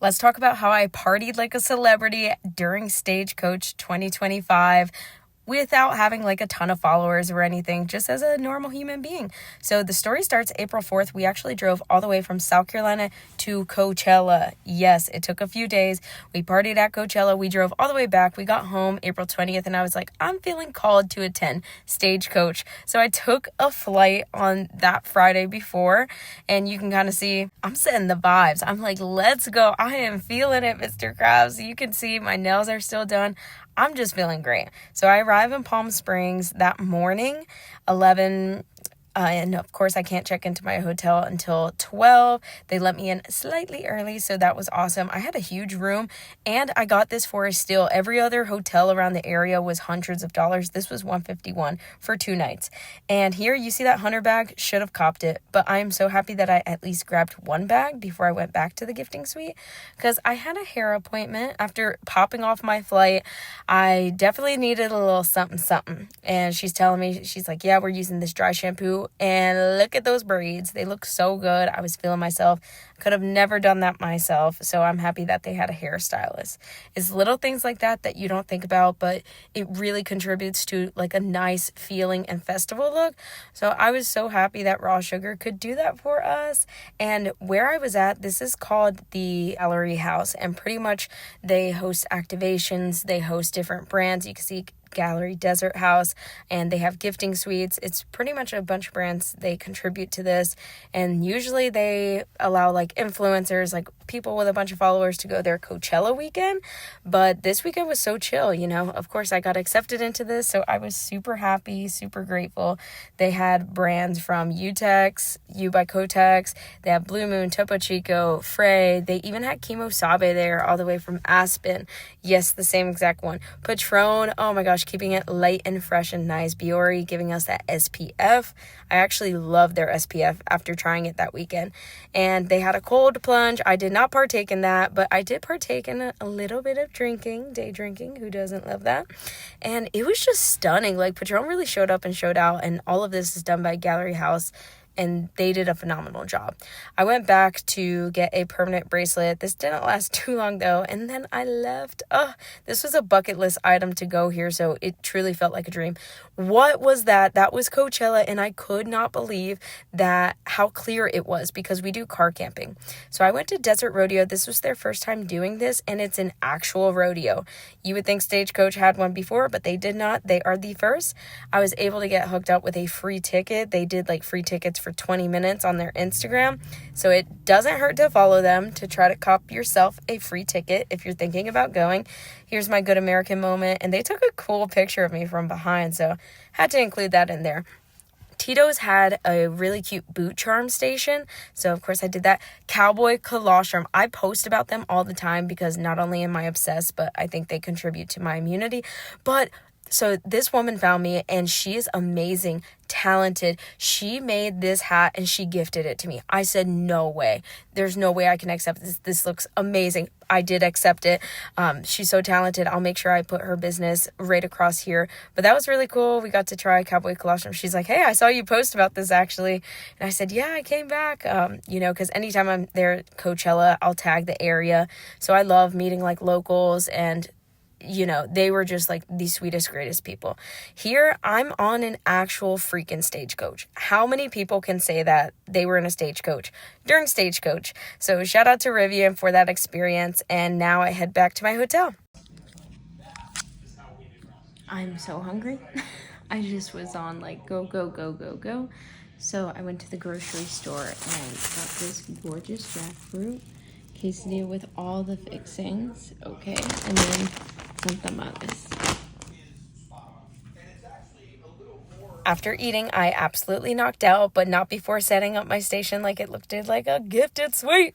Let's talk about how I partied like a celebrity during Stagecoach 2025 without having like a ton of followers or anything, just as a normal human being. So the story starts April 4th. We actually drove all the way from South Carolina to Coachella. Yes, it took a few days. We partied at Coachella. We drove all the way back. We got home April 20th and I was like, I'm feeling called to attend Stagecoach. So I took a flight on that Friday before, and you can kind of see I'm setting the vibes. I'm like, let's go. I am feeling it, Mr. Krabs. You can see my nails are still done. I'm just feeling great. So I arrive in Palm Springs that morning, 11, and of course I can't check into my hotel until 12. They let me in slightly early, so that was awesome. I had a huge room, and I got this for a steal. Every other hotel around the area was hundreds of dollars. This was $151 for 2 nights. And here you see that hunter bag, should have copped it, but I am so happy that I at least grabbed one bag before I went back to the gifting suite, because I had a hair appointment after popping off my flight. I definitely needed a little something. And she's telling me, she's like, yeah, we're using this dry shampoo. And look at those braids. They look so good. I was feeling myself. Could have never done that myself. So I'm happy that they had a hairstylist. It's little things like that you don't think about, but it really contributes to like a nice feeling and festival look. So I was so happy that Raw Sugar could do that for us. And where I was at, this is called the Gallery House. And pretty much they host activations. They host different brands. You can see Gallery Desert House, and they have gifting suites. It's pretty much a bunch of brands. They contribute to this, and usually they allow like influencers, like people with a bunch of followers, to go their Coachella weekend, but this weekend was so chill, Of course I got accepted into this, so I was super happy, super grateful. They had brands from Utex, U by Kotex, they had Blue Moon, Topo Chico, Frey, they even had Kimo Sabe there all the way from Aspen. Yes, the same exact one. Patron, oh my gosh, keeping it light and fresh and nice. Biore giving us that SPF. I actually love their SPF after trying it that weekend. And they had a cold plunge. I did not partake in that, but I did partake in a little bit of drinking, day drinking. Who doesn't love that? And it was just stunning. Like, Patron really showed up and showed out, and all of this is done by Gallery House, and they did a phenomenal job. I went back to get a permanent bracelet. This didn't last too long though, and then I left. This was a bucket list item to go here, so it truly felt like a dream. What was that? That was Coachella, and I could not believe that how clear it was, because we do car camping. So I went to Desert Rodeo. This was their first time doing this, and it's an actual rodeo. You would think Stagecoach had one before, but they did not. They are the first. I was able to get hooked up with a free ticket. They did like free tickets for 20 minutes on their Instagram. So it doesn't hurt to follow them to try to cop yourself a free ticket if you're thinking about going. Here's my good American moment. And they took a cool picture of me from behind, so had to include that in there. Tito's had a really cute boot charm station, so of course I did that. Cowboy Colostrum, I post about them all the time because not only am I obsessed, but I think they contribute to my immunity. But so this woman found me, and she is amazing, talented. She made this hat and she gifted it to me. I said, no way. There's no way I can accept this. This looks amazing. I did accept it. She's so talented. I'll make sure I put her business right across here. But that was really cool. We got to try Cowboy Colostrum. She's like, hey, I saw you post about this actually. And I said, yeah, I came back. Because anytime I'm there at Coachella, I'll tag the area. So I love meeting like locals, and they were just like the sweetest, greatest people. Here, I'm on an actual freaking Stagecoach. How many people can say that they were in a Stagecoach during Stagecoach? So shout out to Rivian for that experience. And now I head back to my hotel. I'm so hungry. I just was on like go, go, go, go, go. So I went to the grocery store and got this gorgeous jackfruit quesadilla with all the fixings. Okay. And then some tamales. After eating, I absolutely knocked out, but not before setting up my station like it looked like a gifted suite.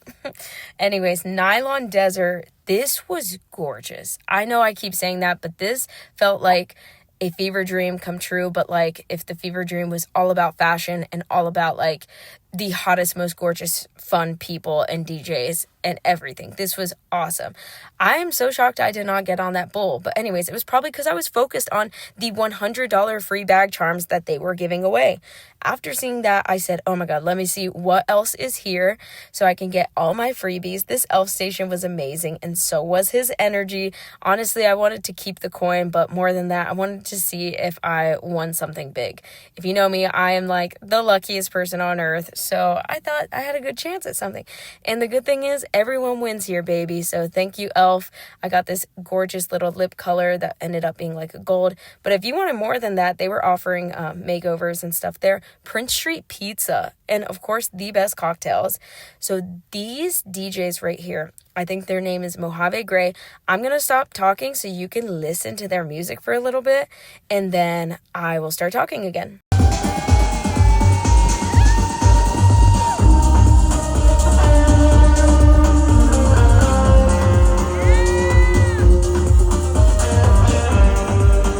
Anyways, Nylon Desert. This was gorgeous. I know I keep saying that, but this felt like a fever dream come true. But like if the fever dream was all about fashion and all about like the hottest, most gorgeous, fun people and DJs and everything. This was awesome. I am so shocked I did not get on that bowl. But anyways, it was probably because I was focused on the $100 free bag charms that they were giving away. After seeing that, I said, oh my God, let me see what else is here so I can get all my freebies. This elf station was amazing, and so was his energy. Honestly, I wanted to keep the coin, but more than that, I wanted to see if I won something big. If you know me, I am like the luckiest person on earth, so I thought I had a good chance at something. And the good thing is, everyone wins here, baby. So thank you, elf. I got this gorgeous little lip color that ended up being like a gold. But if you wanted more than that, they were offering makeovers and stuff there. Prince Street Pizza, and of course the best cocktails. So these DJs right here, I think their name is Mojave Gray. I'm gonna stop talking so you can listen to their music for a little bit, and then I will start talking again.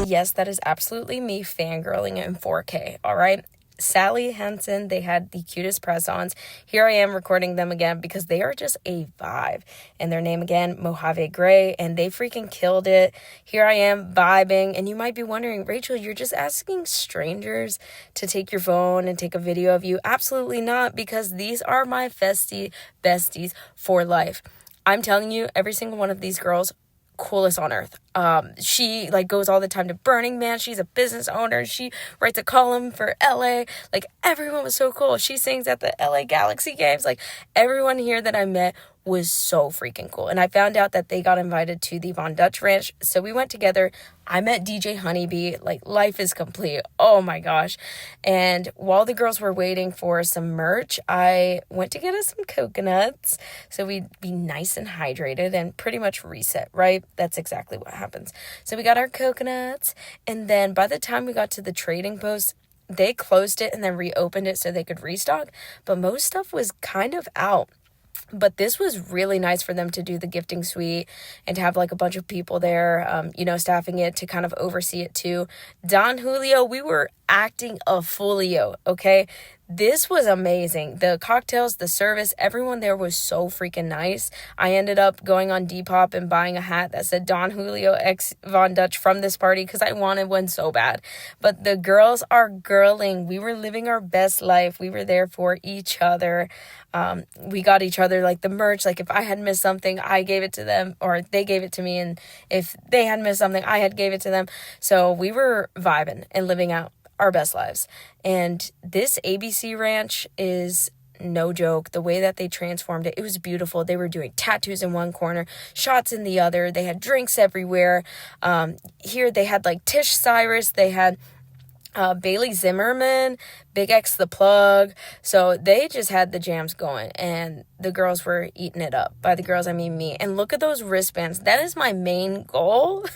Yes, that is absolutely me fangirling in 4K, all right? Sally Hansen, they had the cutest press-ons. Here I am recording them again because they are just a vibe. And their name again, Mojave Gray, and they freaking killed it. Here I am vibing, and you might be wondering, Rachel, you're just asking strangers to take your phone and take a video of you. Absolutely not, because these are my besties for life. I'm telling you, every single one of these girls, coolest on earth. She like goes all the time to Burning Man. She's a business owner. She writes a column for LA. Like, everyone was so cool. She sings at the LA Galaxy games. Like, everyone here that I met was so freaking cool. And I found out that they got invited to the Von Dutch Ranch, so we went together. I met DJ Honeybee. Like, life is complete. Oh my gosh. And while the girls were waiting for some merch, I went to get us some coconuts so we'd be nice and hydrated and pretty much reset, right? That's exactly what happens. So we got our coconuts, and then by the time we got to the trading post, they closed it and then reopened it so they could restock, but most stuff was kind of out. But this was really nice for them to do the gifting suite and to have like a bunch of people there, staffing it, to kind of oversee it too. Don Julio, we were acting a foolio, okay? This was amazing. The cocktails, the service, everyone there was so freaking nice. I ended up going on Depop and buying a hat that said Don Julio X Von Dutch from this party because I wanted one so bad. But the girls are girling. We were living our best life. We were there for each other. We got each other like the merch. Like, if I had missed something, I gave it to them, or they gave it to me. And if they had missed something, I had gave it to them. So we were vibing and living out our best lives. And this ABC ranch is no joke. The way that they transformed it, it was beautiful. They were doing tattoos in one corner, shots in the other. They had drinks everywhere. Here they had like Tish Cyrus. They had Bailey Zimmerman, Big X the Plug. So they just had the jams going, and the girls were eating it up. By the girls, I mean me. And look at those wristbands. That is my main goal.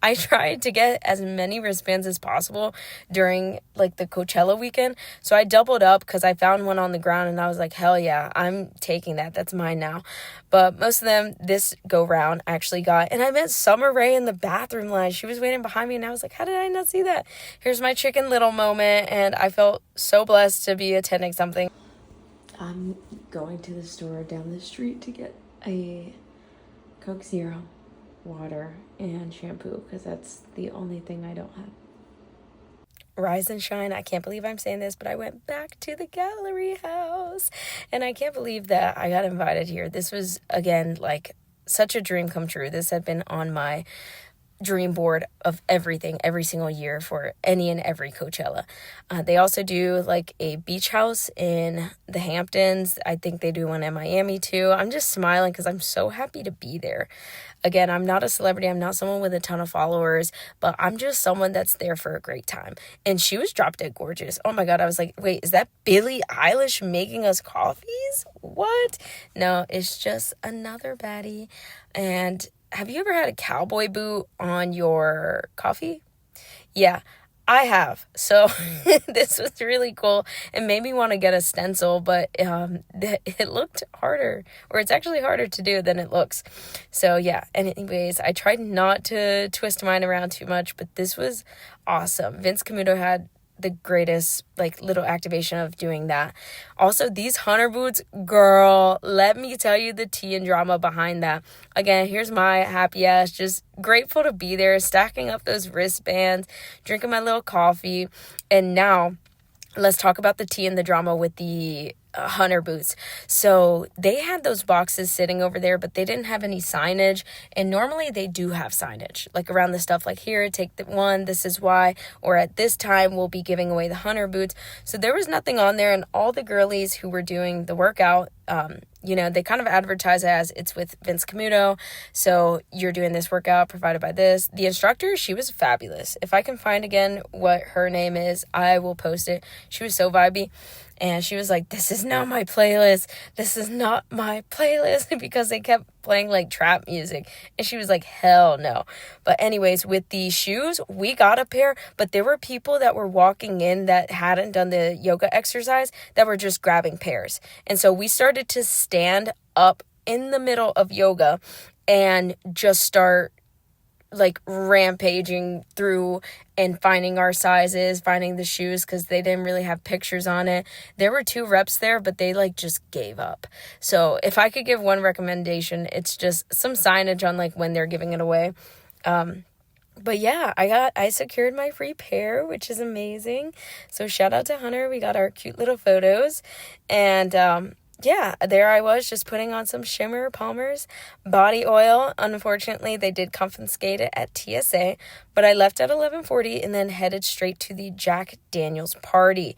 I tried to get as many wristbands as possible during like the Coachella weekend. So I doubled up because I found one on the ground and I was like, hell yeah, I'm taking that. That's mine now. But most of them this go round I actually got. And I met Summer Rae in the bathroom line. She was waiting behind me and I was like, how did I not see that? Here's my Chicken Little moment, and I felt so blessed to be attending something. I'm going to the store down the street to get a Coke Zero, water, and shampoo because that's the only thing I don't have. Rise and shine. I can't believe I'm saying this, but I went back to the gallery house, and I can't believe that I got invited here. This was, again, like such a dream come true. This had been on my dream board of everything every single year for any and every Coachella. They also do like a beach house in the Hamptons. I think they do one in Miami too. I'm just smiling because I'm so happy to be there. Again, I'm not a celebrity. I'm not someone with a ton of followers, but I'm just someone that's there for a great time. And she was drop dead gorgeous. Oh my God. I was like, wait, is that Billie Eilish making us coffees? What? No, it's just another baddie. And have you ever had a cowboy boot on your coffee? Yeah, I have. So this was really cool. It made me want to get a stencil, but it looked harder, or it's actually harder to do than it looks. So yeah, and anyways, I tried not to twist mine around too much, but this was awesome. Vince Camuto had the greatest like little activation of doing that. Also, these hunter boots, girl, let me tell you the tea and drama behind that. Again, here's my happy ass, just grateful to be there, stacking up those wristbands, drinking my little coffee. And now let's talk about the tea and the drama with the hunter boots. So they had those boxes sitting over there, but they didn't have any signage. And normally they do have signage, like around the stuff like, here, take the one, this is why, or at this time we'll be giving away the hunter boots. So there was nothing on there, and all the girlies who were doing the workout, they kind of advertise it as it's with Vince Camuto. So you're doing this workout provided by this. The instructor, she was fabulous. If I can find again what her name is, I will post it. She was so vibey. And she was like, this is not my playlist. This is not my playlist, because they kept playing like trap music. And she was like, hell no. But anyways, with the shoes, we got a pair, but there were people that were walking in that hadn't done the yoga exercise that were just grabbing pairs. And so we started to stand up in the middle of yoga and just start like rampaging through and finding our sizes, finding the shoes, because they didn't really have pictures on it. There were 2 reps there, but they like just gave up. So if I could give one recommendation, it's just some signage on like when they're giving it away. But yeah, I secured my free pair, which is amazing. So shout out to Hunter. We got our cute little photos. And yeah, there I was just putting on some Shimmer Palmer's body oil. Unfortunately, they did confiscate it at TSA, but I left at 11:40 and then headed straight to the Jack Daniels party.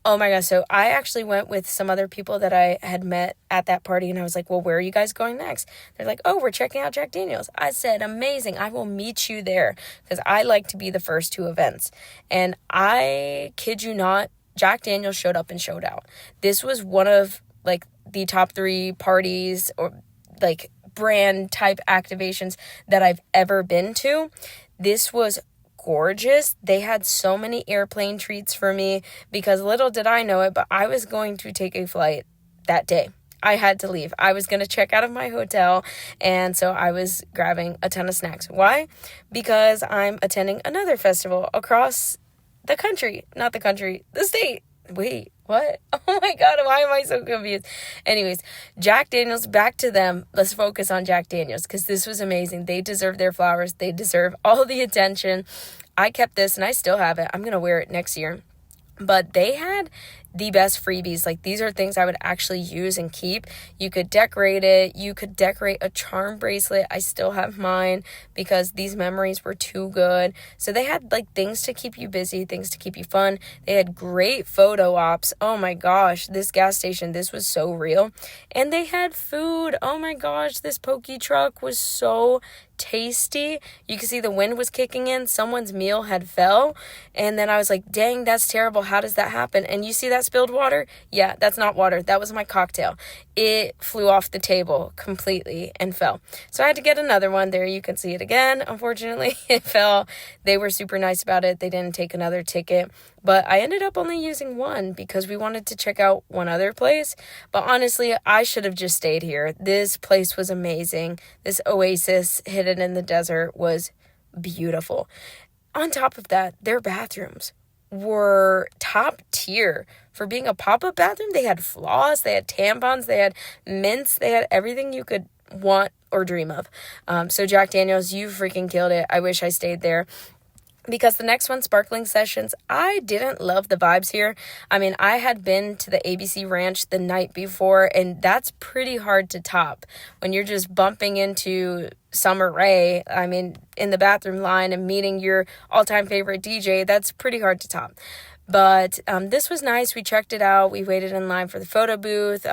Oh my gosh, so I actually went with some other people that I had met at that party, and I was like, well, where are you guys going next? They're like, oh, we're checking out Jack Daniels. I said, amazing, I will meet you there, because I like to be the first to events. And I kid you not, Jack Daniels showed up and showed out. This was one of like the top 3 parties or like brand type activations that I've ever been to. This was gorgeous. They had so many airplane treats for me, because little did I know it, but I was going to take a flight that day. I had to leave. I was going to check out of my hotel, and so I was grabbing a ton of snacks. Why? Because I'm attending another festival across the country. Not the country, the state. Wait, what? Oh my God, why am I so confused? Anyways, Jack Daniels, back to them. Let's focus on Jack Daniels, because this was amazing. They deserve their flowers. They deserve all the attention. I kept this, and I still have it. I'm going to wear it next year. But they had the best freebies. Like, these are things I would actually use and keep. You could decorate it. You could decorate a charm bracelet. I still have mine because these memories were too good. So they had like things to keep you busy, things to keep you fun. They had great photo ops. Oh my gosh, this gas station, this was so real. And they had food. Oh my gosh, this poke truck was so tasty. You could see the wind was kicking in. Someone's meal had fell, and then I was like, dang, that's terrible. How does that happen? And you see that spilled water? Yeah, that's not water. That was my cocktail. It flew off the table completely and fell. So I had to get another one. There you can see it again. Unfortunately, it fell. They were super nice about it. They didn't take another ticket, but I ended up only using one because we wanted to check out one other place. But honestly, I should have just stayed here. This place was amazing. This oasis hidden in the desert was beautiful. On top of that, their bathrooms were top tier for being a pop-up bathroom. They had floss, they had tampons, they had mints, they had everything you could want or dream of. So Jack Daniels, you freaking killed it. I wish I stayed there. Because the next one, Sparkling Sessions, I didn't love the vibes here. I mean, I had been to the ABC Ranch the night before, and that's pretty hard to top. When you're just bumping into Summer Rae, I mean, in the bathroom line and meeting your all-time favorite DJ, that's pretty hard to top. But this was nice. We checked it out. We waited in line for the photo booth.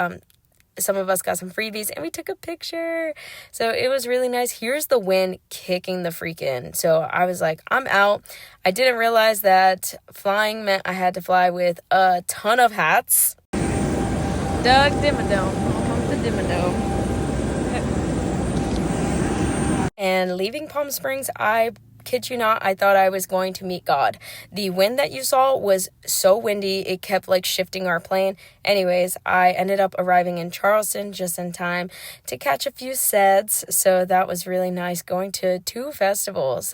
Some of us got some freebies, and we took a picture. So it was really nice. Here's the wind kicking the freak in. So I was like, I'm out. I didn't realize that flying meant I had to fly with a ton of hats. Doug Dimmadome, home of the Dimmadome. And leaving Palm Springs, I kid you not, I thought I was going to meet God. The wind that you saw was so windy, it kept like shifting our plane. Anyways, I ended up arriving in Charleston just in time to catch a few sets, so that was really nice, going to 2 festivals,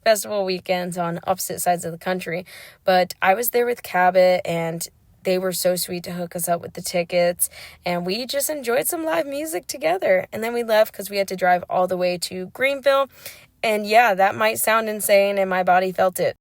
festival weekends on opposite sides of the country. But I was there with Cabot, and they were so sweet to hook us up with the tickets, and we just enjoyed some live music together. And then we left because we had to drive all the way to Greenville. And yeah, that might sound insane, and my body felt it